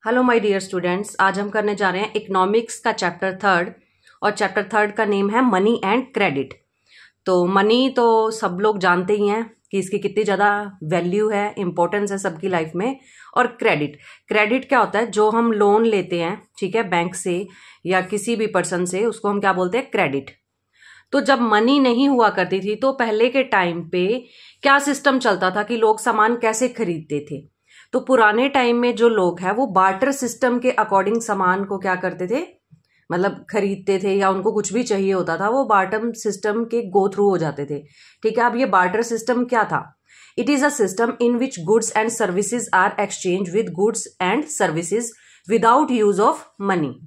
Hello my dear students, आज हम करने जा रहे हैं इकोनॉमिक्स का चैप्टर थर्ड। और चैप्टर थर्ड का नेम है मनी एंड क्रेडिट। तो मनी तो सब लोग जानते ही हैं कि इसकी कितनी ज़्यादा वैल्यू है, इंपॉर्टेंस है सबकी लाइफ में। और क्रेडिट क्रेडिट क्या होता है? जो हम लोन लेते हैं, ठीक है, बैंक से या किसी भी पर्सन से, उसको हम क्या बोलते हैं? क्रेडिट। तो जब मनी नहीं हुआ करती थी तो पहले के टाइम पे क्या सिस्टम चलता था कि लोग सामान कैसे खरीदते थे? तो पुराने टाइम में जो लोग हैं वो बार्टर सिस्टम के अकॉर्डिंग सामान को क्या करते थे, मतलब खरीदते थे, या उनको कुछ भी चाहिए होता था वो बार्टर सिस्टम के गो थ्रू हो जाते थे। ठीक है, अब ये बार्टर सिस्टम क्या था? It is a system in which goods and services are exchange with goods and services without use of money.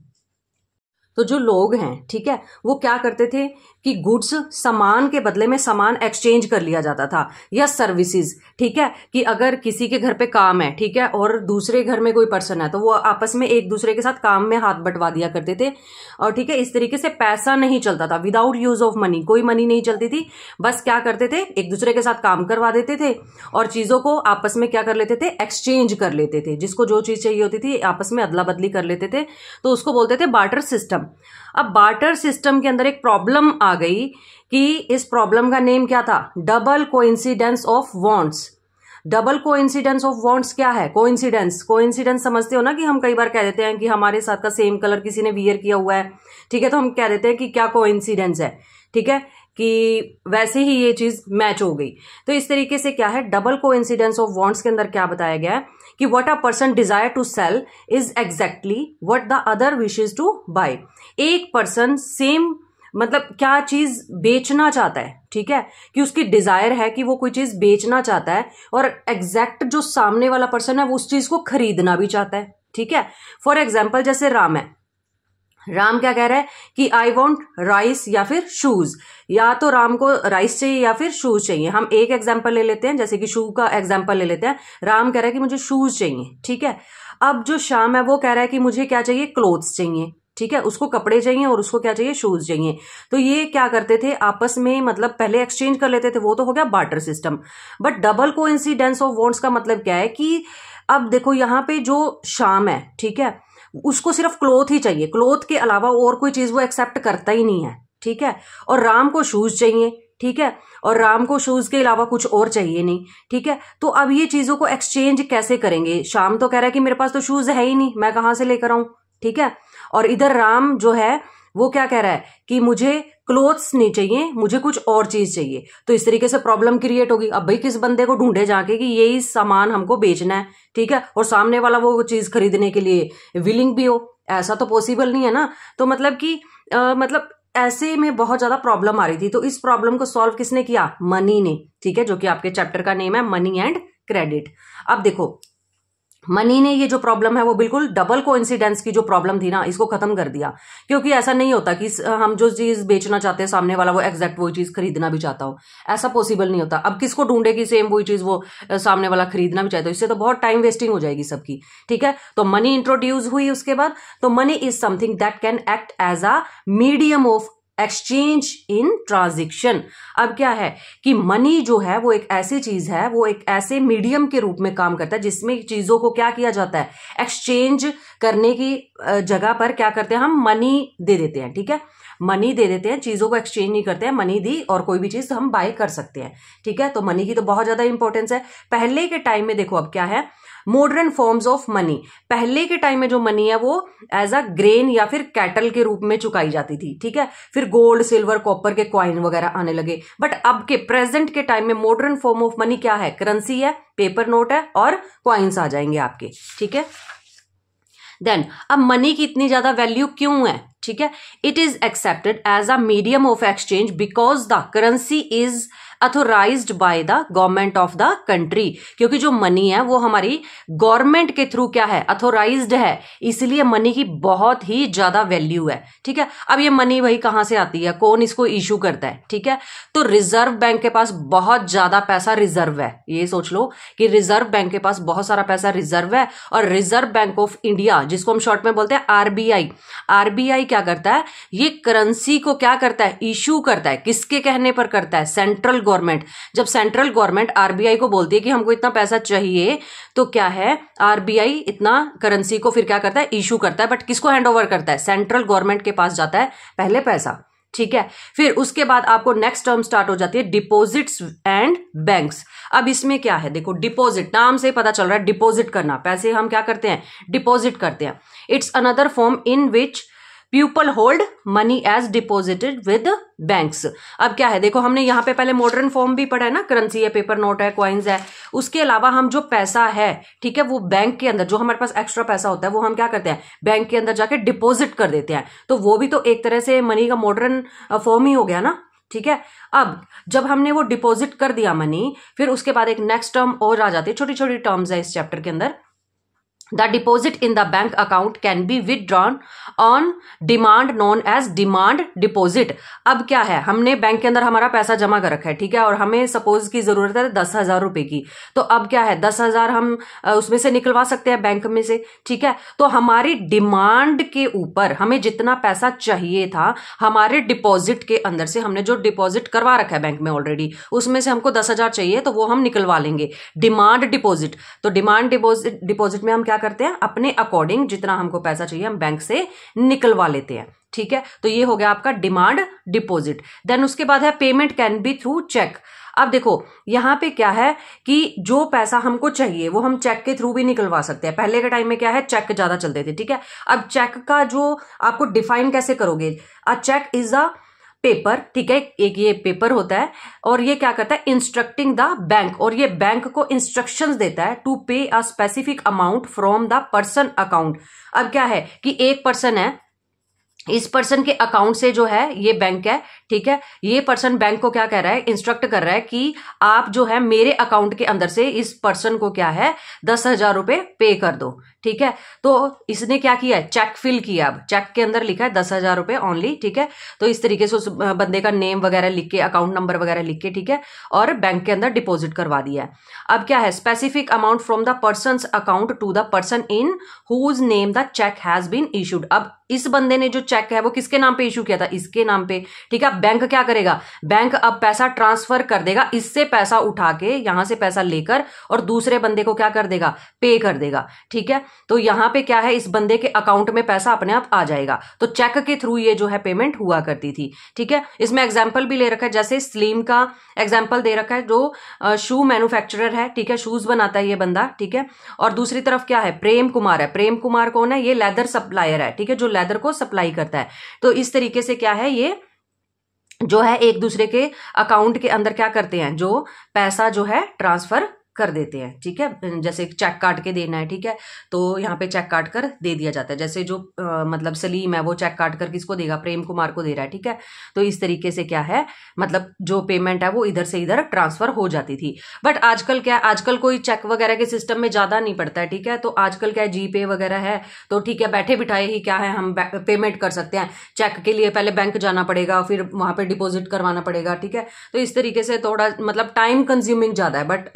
तो जो लोग हैं, ठीक है, वो क्या करते थे कि गुड्स, सामान के बदले में सामान एक्सचेंज कर लिया जाता था, या सर्विसेज। ठीक है, कि अगर किसी के घर पे काम है, ठीक है, और दूसरे घर में कोई पर्सन है तो वो आपस में एक दूसरे के साथ काम में हाथ बंटवा दिया करते थे। और ठीक है, इस तरीके से पैसा नहीं चलता था, विदाउट यूज ऑफ मनी, कोई मनी नहीं चलती थी। बस क्या करते थे, एक दूसरे के साथ काम करवा देते थे और चीजों को आपस में क्या कर लेते थे, एक्सचेंज कर लेते थे। जिसको जो चीज चाहिए होती थी आपस में अदला बदली कर लेते थे, तो उसको बोलते थे बार्टर सिस्टम। अब बार्टर सिस्टम के अंदर एक प्रॉब्लम आ गई कि इस प्रॉब्लम का नेम क्या था? Double coincidence of wants. Double coincidence of wants क्या है? कोइंसिडेंस, कोइंसिडेंस समझते हो ना, कि हम कई बार कह देते हैं कि हमारे साथ का सेम कलर किसी ने वियर किया हुआ है, ठीक है, तो हम कह देते हैं कि क्या कोइंसिडेंस है, ठीक है, कि वैसे ही ये चीज मैच हो गई। तो इस तरीके से क्या है, डबल कोइंसिडेंस ऑफ वांट्स के अंदर क्या बताया गया है कि what a person desire to sell is exactly what the other wishes to buy. एक पर्सन सेम, मतलब क्या चीज बेचना चाहता है, ठीक है, कि उसकी डिजायर है कि वो कोई चीज बेचना चाहता है, और एग्जैक्ट जो सामने वाला पर्सन है वो उस चीज को खरीदना भी चाहता है। ठीक है, फॉर एग्जाम्पल जैसे राम है, राम क्या कह रहा है कि आई वॉन्ट राइस या फिर शूज। या तो राम को राइस चाहिए या फिर शूज चाहिए। हम एक एग्जाम्पल ले लेते हैं, जैसे कि शू का एग्जाम्पल ले लेते हैं। राम कह रहा है कि मुझे शूज चाहिए, ठीक है। अब जो श्याम है वो कह रहा है कि मुझे क्या चाहिए, क्लोथ्स चाहिए, ठीक है, उसको कपड़े चाहिए और उसको क्या चाहिए, शूज चाहिए। तो ये क्या करते थे आपस में, मतलब पहले एक्सचेंज कर लेते थे, वो तो हो गया barter system. But double coincidence of wants का मतलब क्या है कि अब देखो यहाँ पे जो श्याम है, ठीक है, उसको सिर्फ क्लोथ ही चाहिए, क्लोथ के अलावा और कोई चीज वो एक्सेप्ट करता ही नहीं है, ठीक है। और राम को शूज चाहिए, ठीक है, और राम को शूज के अलावा कुछ और चाहिए नहीं, ठीक है। तो अब ये चीजों को एक्सचेंज कैसे करेंगे? श्याम तो कह रहा है कि मेरे पास तो शूज है ही नहीं, मैं कहां से लेकर आऊं, ठीक है। और इधर राम जो है वो क्या कह रहा है कि मुझे क्लोथ्स नहीं चाहिए, मुझे कुछ और चीज चाहिए। तो इस तरीके से प्रॉब्लम क्रिएट होगी। अब भाई किस बंदे को ढूंढे जाके कि यही सामान हमको बेचना है, ठीक है, और सामने वाला वो चीज खरीदने के लिए विलिंग भी हो? ऐसा तो पॉसिबल नहीं है ना। तो मतलब कि मतलब ऐसे में बहुत ज्यादा प्रॉब्लम आ रही थी। तो इस प्रॉब्लम को सॉल्व किसने किया? मनी ने, ठीक है, जो कि आपके चैप्टर का नेम है मनी एंड क्रेडिट। अब देखो, मनी ने ये जो प्रॉब्लम है वो बिल्कुल डबल कोइंसिडेंस की जो प्रॉब्लम थी ना, इसको खत्म कर दिया। क्योंकि ऐसा नहीं होता कि हम जो चीज बेचना चाहते हैं सामने वाला वो एग्जैक्ट वही चीज खरीदना भी चाहता हो, ऐसा पॉसिबल नहीं होता। अब किसको ढूंढे कि सेम वही चीज वो सामने वाला खरीदना भी चाहता है? इससे तो बहुत टाइम वेस्टिंग हो जाएगी सबकी, ठीक है। तो मनी इंट्रोड्यूस हुई उसके बाद। तो money is something that can act as a medium of exchange in transaction. अब क्या है कि मनी जो है वो एक ऐसी चीज है, वो एक ऐसे मीडियम के रूप में काम करता है जिसमें चीजों को क्या किया जाता है, एक्सचेंज करने की जगह पर क्या करते हैं, हम मनी दे देते हैं, ठीक है, मनी दे देते हैं, चीजों को एक्सचेंज नहीं करते हैं। मनी दी और कोई भी चीज हम बाय कर सकते हैं, ठीक है। तो मनी की तो बहुत ज्यादा इंपॉर्टेंस है। पहले के टाइम में देखो अब क्या है, मॉडर्न फॉर्म्स ऑफ मनी। पहले के टाइम में जो मनी है वो एज अ ग्रेन या फिर कैटल के रूप में चुकाई जाती थी, ठीक है। फिर गोल्ड, सिल्वर, कॉपर के कॉइन वगैरह आने लगे। बट अब के प्रेजेंट के टाइम में मॉडर्न फॉर्म ऑफ मनी क्या है? करेंसी है, पेपर नोट है और कॉइन्स आ जाएंगे आपके, ठीक है। देन अब मनी की इतनी ज्यादा वैल्यू क्यों है? ठीक है, it is accepted as a medium of exchange because the currency is authorised by the government of the country. क्योंकि जो मनी है वो हमारी गवर्नमेंट के थ्रू क्या है, अथोराइज्ड है, इसलिए मनी की बहुत ही ज्यादा वैल्यू है, ठीक है। अब ये मनी भाई कहां से आती है, कौन इसको इशू करता है, ठीक है। तो रिजर्व बैंक के पास बहुत ज्यादा पैसा रिजर्व है। ये सोच लो कि रिजर्व बैंक के पास बहुत सारा पैसा रिजर्व है। और रिजर्व बैंक ऑफ इंडिया, जिसको हम शॉर्ट में बोलते हैं आरबीआई, आरबीआई क्या करता है, ये करेंसी को क्या करता है, इशू करता है। किसके कहने पर करता है, सेंट्रल गवर्नमेंट। जब सेंट्रल गवर्नमेंट आरबीआई को बोलती है कि हमको इतना पैसा चाहिए, तो क्या है, आरबीआई इतना करेंसी को फिर क्या करता है, इशू करता है। बट किसको हैंड ओवर करता है, सेंट्रल गवर्नमेंट के पास जाता है पहले पैसा, ठीक है। फिर उसके बाद आपको नेक्स्ट टर्म स्टार्ट हो जाती है डिपॉजिट्स एंड बैंक्स। अब इसमें क्या है, देखो डिपॉजिट, नाम से पता चल रहा है डिपॉजिट करना, पैसे हम क्या करते हैं, डिपॉजिट करते हैं। It's another form in which people hold money as deposited with banks. अब क्या है, देखो हमने यहाँ पे पहले मॉडर्न फॉर्म भी पढ़ा है ना, करेंसी है, पेपर नोट है, कॉइन्स है। उसके अलावा हम जो पैसा है, ठीक है, वो बैंक के अंदर, जो हमारे पास एक्स्ट्रा पैसा होता है वो हम क्या करते हैं, बैंक के अंदर जाके डिपॉजिट कर देते हैं। तो वो भी तो एक तरह से मनी का मॉडर्न फॉर्म ही हो गया ना, ठीक है। अब जब हमने वो डिपॉजिट कर दिया मनी, फिर उसके बाद एक नेक्स्ट टर्म और आ जाती है, छोटी छोटी टर्म्स है इस चैप्टर के अंदर। The deposit in the bank account can be withdrawn on demand known as demand deposit। अब क्या है, हमने बैंक के अंदर हमारा पैसा जमा कर रखा है, ठीक है, और हमें सपोज की जरूरत है 10,000 रुपए की। तो अब क्या है, 10,000 हम उसमें से निकलवा सकते हैं बैंक में से, ठीक है। तो हमारी डिमांड के ऊपर हमें जितना पैसा चाहिए था, हमारे डिपॉजिट के अंदर से, हमने जो डिपॉजिट करवा रखा है बैंक में ऑलरेडी, उसमें से हमको 10,000 चाहिए, तो वो हम निकलवा लेंगे, डिमांड डिपॉजिट। तो डिमांड डिपॉजिट में हम क्या करते हैं, अपने अकॉर्डिंग जितना हमको पैसा चाहिए हम बैंक से निकलवा लेते हैं, ठीक है। तो ये हो गया आपका डिमांड डिपॉजिट। देन उसके बाद है payment can be through cheque. अब देखो यहां पे क्या है कि जो पैसा हमको चाहिए वो हम चेक के थ्रू भी निकलवा सकते हैं। पहले के टाइम में क्या है, चेक ज्यादा चलते थे, ठीक है। अब चेक का जो आपको डिफाइन कैसे करोगे, अ चेक इज अ पेपर, ठीक है, एक ये पेपर होता है, और ये क्या करता है, इंस्ट्रक्टिंग द बैंक, और ये बैंक को इंस्ट्रक्शंस देता है टू पे a specific amount from the person account. अब क्या है कि एक पर्सन है, इस पर्सन के अकाउंट से जो है ये बैंक है, ठीक है, ये पर्सन बैंक को क्या कह रहा है, इंस्ट्रक्ट कर रहा है कि आप जो है मेरे अकाउंट के अंदर से इस पर्सन को क्या है 10,000 रुपए पे कर दो, ठीक है। तो इसने क्या किया है, चेक फिल किया। अब चेक के अंदर लिखा है 10,000 रुपए ओनली, ठीक है। तो इस तरीके से उस बंदे का नेम वगैरह लिख के, अकाउंट नंबर वगैरह लिख के, ठीक है, और बैंक के अंदर डिपॉजिट करवा दिया है। अब क्या है, specific amount from the person account to the person in whose name the cheque has been issued. अब इस बंदे ने जो चेक है वो किसके नाम पे इशू किया था, इसके नाम पे, ठीक है। बैंक क्या करेगा, बैंक अब पैसा ट्रांसफर कर देगा, इससे पैसा उठा के यहां से पैसा लेकर और दूसरे बंदे को क्या कर देगा, पे कर देगा, ठीक है। तो यहां पे क्या है, इस बंदे के अकाउंट में पैसा अपने आप आ जाएगा। तो चेक के थ्रू ये जो है पेमेंट हुआ करती थी, ठीक है। इसमें एग्जाम्पल भी ले रखा है, जैसे स्लीम का एग्जाम्पल दे रखा है, जो शू मैन्युफैक्चरर है, ठीक है, शूज बनाता है ये बंदा, ठीक है। और दूसरी तरफ क्या है, प्रेम कुमार है। प्रेम कुमार कौन है, ये लेदर सप्लायर है, ठीक है, जो लेदर को सप्लाई करता है। तो इस तरीके से क्या है, ये जो है एक दूसरे के अकाउंट के अंदर क्या करते हैं, जो पैसा जो है ट्रांसफर कर देते हैं, ठीक है। जैसे चेक काट के देना है, ठीक है, तो यहाँ पे चेक काट कर दे दिया जाता है। जैसे जो मतलब सलीम है वो चेक काट कर किसको देगा, प्रेम कुमार को दे रहा है, ठीक है। तो इस तरीके से क्या है, मतलब जो पेमेंट है वो इधर से इधर ट्रांसफर हो जाती थी। बट आजकल क्या है, आजकल कोई चेक वगैरह के सिस्टम में ज्यादा नहीं पड़ता है, ठीक है। तो आजकल क्या है, जीपे वगैरह है, तो ठीक है, बैठे बिठाए ही क्या है हम पेमेंट कर सकते हैं। चेक के लिए पहले बैंक जाना पड़ेगा, फिर वहां पे डिपॉजिट करवाना पड़ेगा, ठीक है। तो इस तरीके से थोड़ा मतलब टाइम कंज्यूमिंग ज्यादा है। बट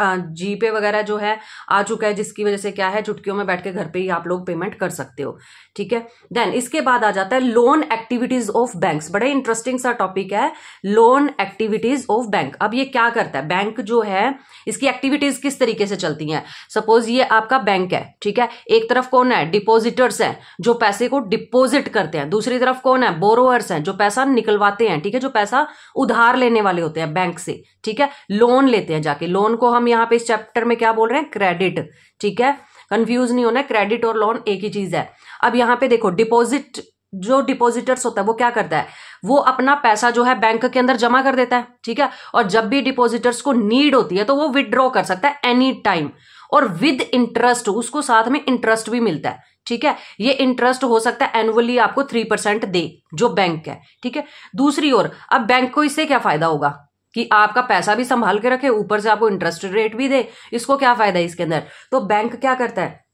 जीपे वगैरह जो है आ चुका है, जिसकी वजह से क्या है, चुटकियों में बैठ के घर पे ही आप लोग पेमेंट कर सकते हो, ठीक है। देन इसके बाद आ जाता है लोन एक्टिविटीज ऑफ बैंक्स। बड़ा इंटरेस्टिंग सा टॉपिक है, लोन एक्टिविटीज ऑफ बैंक। अब ये क्या करता है, बैंक जो है इसकी एक्टिविटीज किस तरीके से चलती हैं। सपोज ये आपका बैंक है, ठीक है, एक तरफ कौन है, डिपोजिटर्स हैं जो पैसे को डिपोजिट करते हैं, दूसरी तरफ कौन है, बोरोअर्स हैं जो पैसा निकलवाते हैं, ठीक है, जो पैसा उधार लेने वाले होते हैं बैंक से, ठीक है, लोन लेते हैं जाके। लोन को हम यहाँ पे इस चैप्टर में क्या बोल रहे हैं, क्रेडिट, ठीक है, कंफ्यूज नहीं होना है, क्रेडिट और लोन एक ही चीज है। अब यहाँ पे देखो डिपॉजिट, जो डिपॉजिटर्स होता है वो क्या करता है, वो अपना पैसा जो है बैंक के अंदर जमा कर देता है, ठीक है, और जब भी डिपॉजिटर्स को नीड होती है तो वो विदड्रॉ कर सकता है एनी टाइम, और विद इंटरेस्ट, उसको साथ में इंटरेस्ट भी मिलता है, ठीक है। ये इंटरेस्ट हो सकता है एनुअली आपको 3% दे जो बैंक है, ठीक है। दूसरी ओर अब बैंक को इससे क्या फायदा होगा कि आपका पैसा भी संभाल के रखे, ऊपर से आपको इंटरेस्ट रेट भी दे, इसको क्या फायदा है इसके अंदर। तो बैंक क्या करता है,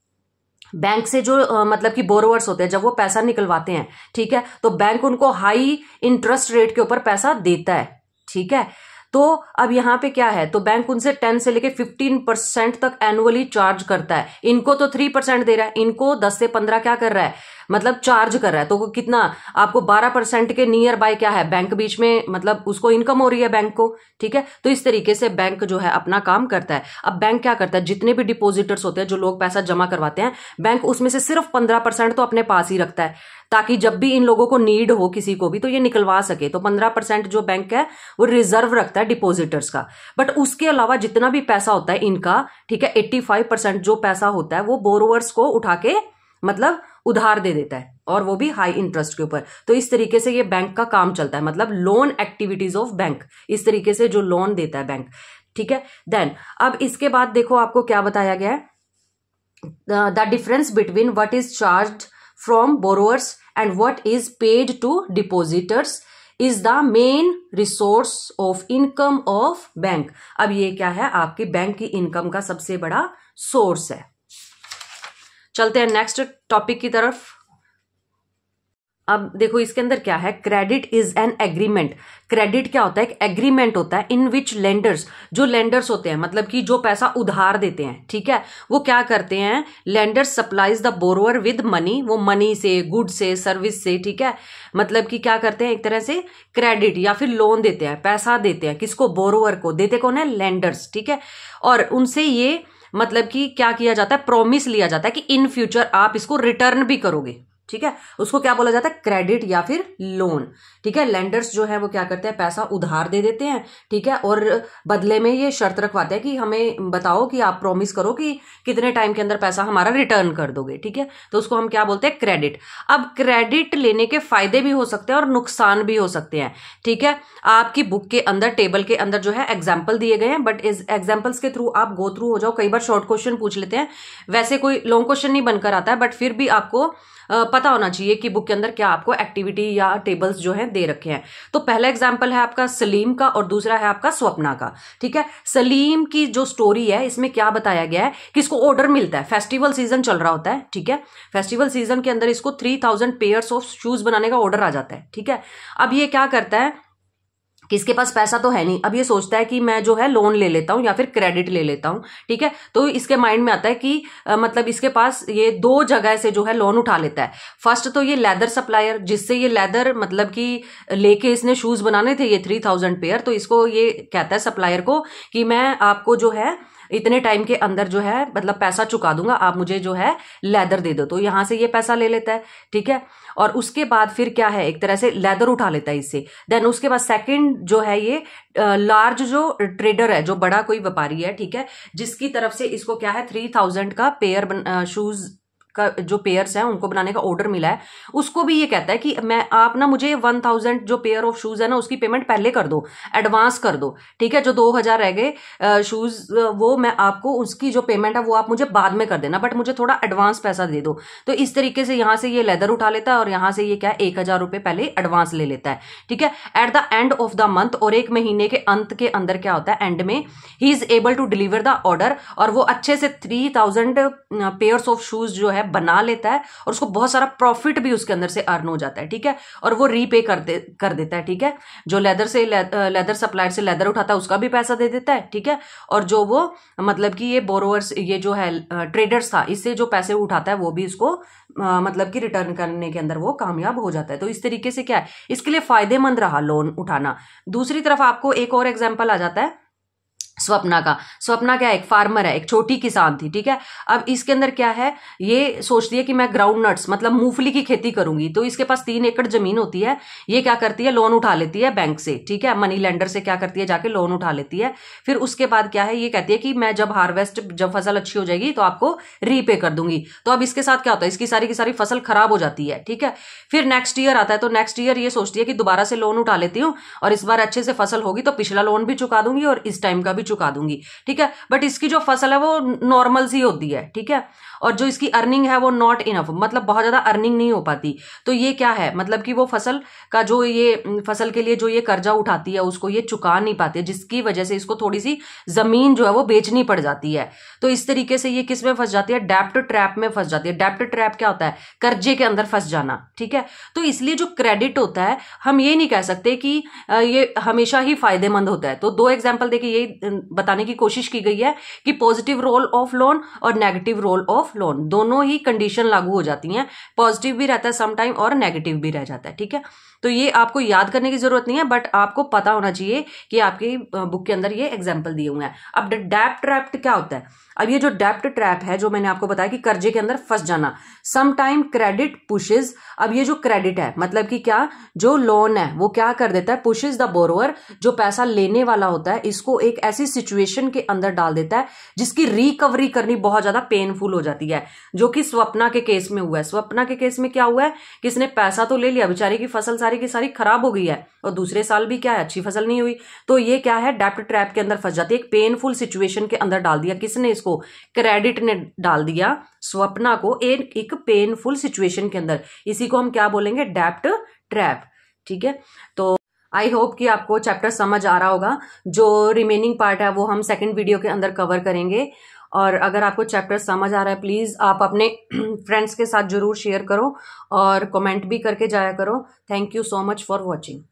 बैंक से जो मतलब कि बोरोवर्स होते हैं जब वो पैसा निकलवाते हैं, ठीक है, तो बैंक उनको हाई इंटरेस्ट रेट के ऊपर पैसा देता है, ठीक है। तो अब यहाँ पे क्या है, तो बैंक उनसे 10 से लेके 15% तक एनुअली चार्ज करता है। इनको तो 3% दे रहा है, इनको 10 से 15 क्या कर रहा है, मतलब चार्ज कर रहा है, तो कितना आपको 12% के नियर बाय क्या है, बैंक बीच में मतलब उसको इनकम हो रही है बैंक को, ठीक है। तो इस तरीके से बैंक जो है अपना काम करता है। अब बैंक क्या करता है, जितने भी डिपोजिटर्स होते हैं, जो लोग पैसा जमा करवाते हैं, बैंक उसमें से सिर्फ 15% तो अपने पास ही रखता है, ताकि जब भी इन लोगों को नीड हो किसी को भी तो ये निकलवा सके। तो 15% जो बैंक है वो रिजर्व रखता है डिपोजिटर्स का। बट उसके अलावा जितना भी पैसा होता है इनका, ठीक है, 85% जो पैसा होता है वो बोरोवर्स को उठा के मतलब उधार दे देता है, और वो भी हाई इंटरेस्ट के ऊपर। तो इस तरीके से ये बैंक का काम चलता है, मतलब लोन एक्टिविटीज ऑफ बैंक, इस तरीके से जो लोन देता है बैंक, ठीक है। देन अब इसके बाद देखो आपको क्या बताया गया है, the difference between what is charged from borrowers and what is paid to depositors is the main resource of income of bank. अब ये क्या है, आपकी बैंक की इनकम का सबसे बड़ा सोर्स है। चलते हैं नेक्स्ट टॉपिक की तरफ। अब देखो इसके अंदर क्या है, credit is an agreement. Credit क्या होता है, एक एग्रीमेंट होता है इन विच लेंडर्स, जो लेंडर्स होते हैं मतलब कि जो पैसा उधार देते हैं, ठीक है, वो क्या करते हैं, lenders supplies the borrower with money, वो मनी से, गुड से, सर्विस से, ठीक है, मतलब कि क्या करते हैं, एक तरह से क्रेडिट या फिर लोन देते हैं, पैसा देते हैं, किसको, बोरोवर को। देते कौन है, लेंडर्स, ठीक है। और उनसे ये मतलब कि क्या किया जाता है, प्रॉमिस लिया जाता है कि इन फ्यूचर आप इसको रिटर्न भी करोगे, ठीक है। उसको क्या बोला जाता है, क्रेडिट या फिर लोन, ठीक है। लेंडर्स जो है वो क्या करते हैं, पैसा उधार दे देते हैं, ठीक है, और बदले में ये शर्त रखवाते हैं कि हमें बताओ कि आप प्रॉमिस करो कि कितने टाइम के अंदर पैसा हमारा रिटर्न कर दोगे, ठीक है। तो उसको हम क्या बोलते हैं, क्रेडिट। अब क्रेडिट लेने के फायदे भी हो सकते हैं और नुकसान भी हो सकते हैं, ठीक है। आपकी बुक के अंदर, टेबल के अंदर जो है एग्जाम्पल दिए गए हैं, बट इस एग्जाम्पल्स के थ्रू आप गो थ्रू हो जाओ। कई बार शॉर्ट क्वेश्चन पूछ लेते हैं, वैसे कोई लॉन्ग क्वेश्चन नहीं बनकर आता है, बट फिर भी आपको पता होना चाहिए कि बुक के अंदर क्या आपको एक्टिविटी या टेबल्स जो है दे रखे हैं। तो पहला एग्जांपल है आपका सलीम का और दूसरा है आपका स्वप्ना का, ठीक है। सलीम की जो स्टोरी है इसमें क्या बताया गया है कि इसको ऑर्डर मिलता है, फेस्टिवल सीजन चल रहा होता है, ठीक है। फेस्टिवल सीजन के अंदर इसको 3000 पेयर्स ऑफ शूज बनाने का ऑर्डर आ जाता है, ठीक है। अब ये क्या करता है कि इसके पास पैसा तो है नहीं, अब ये सोचता है कि मैं जो है लोन ले लेता हूं या फिर क्रेडिट ले लेता हूं, ठीक है। तो इसके माइंड में आता है कि मतलब इसके पास ये दो जगह से जो है लोन उठा लेता है। फर्स्ट तो ये लेदर सप्लायर, जिससे ये लेदर मतलब कि लेके इसने शूज बनाने थे ये 3000 पेयर, तो इसको ये कहता है सप्लायर को कि मैं आपको जो है इतने टाइम के अंदर जो है मतलब पैसा चुका दूंगा, आप मुझे जो है लेदर दे दो। तो यहां से ये पैसा ले लेता है, ठीक है। और उसके बाद फिर क्या है, एक तरह से लेदर उठा लेता है इससे। देन उसके बाद सेकंड जो है ये लार्ज जो ट्रेडर है, जो बड़ा कोई व्यापारी है, ठीक है, जिसकी तरफ से इसको क्या है 3000 का पेयर शूज का जो पेयर्स हैं उनको बनाने का ऑर्डर मिला है, उसको भी ये कहता है कि मैं आप ना मुझे 1000 जो पेयर ऑफ शूज है ना उसकी पेमेंट पहले कर दो, एडवांस कर दो, ठीक है। जो 2000 रह गए शूज वो मैं आपको उसकी जो पेमेंट है वो आप मुझे बाद में कर देना, बट मुझे थोड़ा एडवांस पैसा दे दो। तो इस तरीके से यहां से ये लेदर उठा लेता है और यहां से ये क्या 1000 रुपए पहले एडवांस ले लेता है, ठीक है। At the end of the month, और एक महीने के अंत के अंदर क्या होता है, एंड में ही is able to deliver the order, और वो अच्छे से 3000 पेयर्स ऑफ शूज जो है बना लेता है और उसको बहुत सारा प्रॉफिट भी उसके अंदर से अर्न हो जाता है, ठीक है। और वो रीपे कर देता है, ठीक है। जो लेदर सप्लायर से लेदर उठाता है उसका भी पैसा दे देता है, ठीक है। और जो वो मतलब कि ये बोरोवर्स, ये जो है ट्रेडर्स था, इससे जो पैसे उठाता है वो भी इसको मतलब कि रिटर्न करने के अंदर वो कामयाब हो जाता है। तो इस तरीके से क्या है, इसके लिए फायदेमंद रहा लोन उठाना। दूसरी तरफ आपको एक और एग्जाम्पल आ जाता है स्वप्ना का। स्वप्ना क्या है, एक फार्मर है, एक छोटी किसान थी, ठीक है। अब इसके अंदर क्या है, ये सोचती है कि मैं ग्राउंड नट्स मतलब मूंगफली की खेती करूंगी। तो इसके पास 3 एकड़ जमीन होती है, ये क्या करती है, लोन उठा लेती है बैंक से, ठीक है। मनी लेंडर से क्या करती है, जाके लोन उठा लेती है। फिर उसके बाद क्या है, ये कहती है कि मैं जब जब फसल अच्छी हो जाएगी तो आपको रीपे कर दूंगी। तो अब इसके साथ क्या होता है, इसकी सारी की सारी फसल खराब हो जाती है, ठीक है। फिर नेक्स्ट ईयर आता है, तो नेक्स्ट ईयर ये सोचती है कि दोबारा से लोन उठा लेती हूँ और इस बार अच्छे से फसल होगी तो पिछला लोन भी चुका दूंगी और इस टाइम का भी चुका दूंगी, ठीक है। बट इसकी जो फसल है वो नॉर्मल सी होती है, ठीक है। और जो इसकी अर्निंग है वो नॉट इनफ, मतलब बहुत ज्यादा अर्निंग नहीं हो पाती। तो ये क्या है, मतलब कि वो फसल का जो ये फसल के लिए जो ये कर्जा उठाती है उसको ये चुका नहीं पाती, जिसकी वजह से इसको थोड़ी सी जमीन जो है वो बेचनी पड़ जाती है। तो इस तरीके से ये किस में फंस जाती है, डेब्ट ट्रैप में फंस जाती है। डेब्ट ट्रैप क्या होता है, कर्जे के अंदर फंस जाना, ठीक है। तो इसलिए जो क्रेडिट होता है हम ये नहीं कह सकते कि ये हमेशा ही फायदेमंद होता है। तो 2 एग्जाम्पल देखिए, ये बताने की कोशिश की गई है कि पॉजिटिव रोल ऑफ लोन और नेगेटिव रोल ऑफ लोन दोनों ही कंडीशन लागू हो जाती हैं, पॉजिटिव भी रहता है सम टाइम और नेगेटिव भी रह जाता है। ठीक है, तो ये आपको याद करने की जरूरत नहीं है, बट आपको पता होना चाहिए कि आपकी बुक के अंदर ये एग्जाम्पल दिए हुए हैं। अब डेब्ट ट्रैप क्या होता है? अब ये जो डेब्ट ट्रैप है, जो मैंने आपको बताया कि कर्जे के अंदर फंस जाना, सम टाइम क्रेडिट पुशेज। अब ये जो क्रेडिट है मतलब कि क्या, जो लोन है वो क्या कर देता है, पुशेज द बोरोवर, जो पैसा लेने वाला होता है इसको एक ऐसी सिचुएशन के अंदर डाल देता है जिसकी रिकवरी करनी बहुत ज्यादा पेनफुल हो जाती है, जो कि स्वप्ना के केस में हुआ है। स्वप्ना के केस में क्या हुआ है, किसने पैसा तो ले लिया, बेचारी की फसल सारी की सारी खराब हो गई है और दूसरे साल भी क्या है, अच्छी फसल नहीं हुई। तो ये क्या है, डेब्ट ट्रैप के अंदर फंस जाती है, एक पेनफुल सिचुएशन के अंदर डाल दिया। किसने इसको, क्रेडिट ने डाल दिया स्वप्ना को एक पेनफुल सिचुएशन के अंदर। इसी को हम क्या बोलेंगे, डेब्ट ट्रैप। ठीक है, तो आई होप कि आपको चैप्टर समझ आ रहा होगा। जो रिमेनिंग पार्ट है वो हम सेकंड वीडियो के अंदर कवर करेंगे। और अगर आपको चैप्टर समझ आ रहा है, प्लीज़ आप अपने फ्रेंड्स के साथ जरूर शेयर करो और कमेंट भी करके जाया करो। Thank you so much for watching.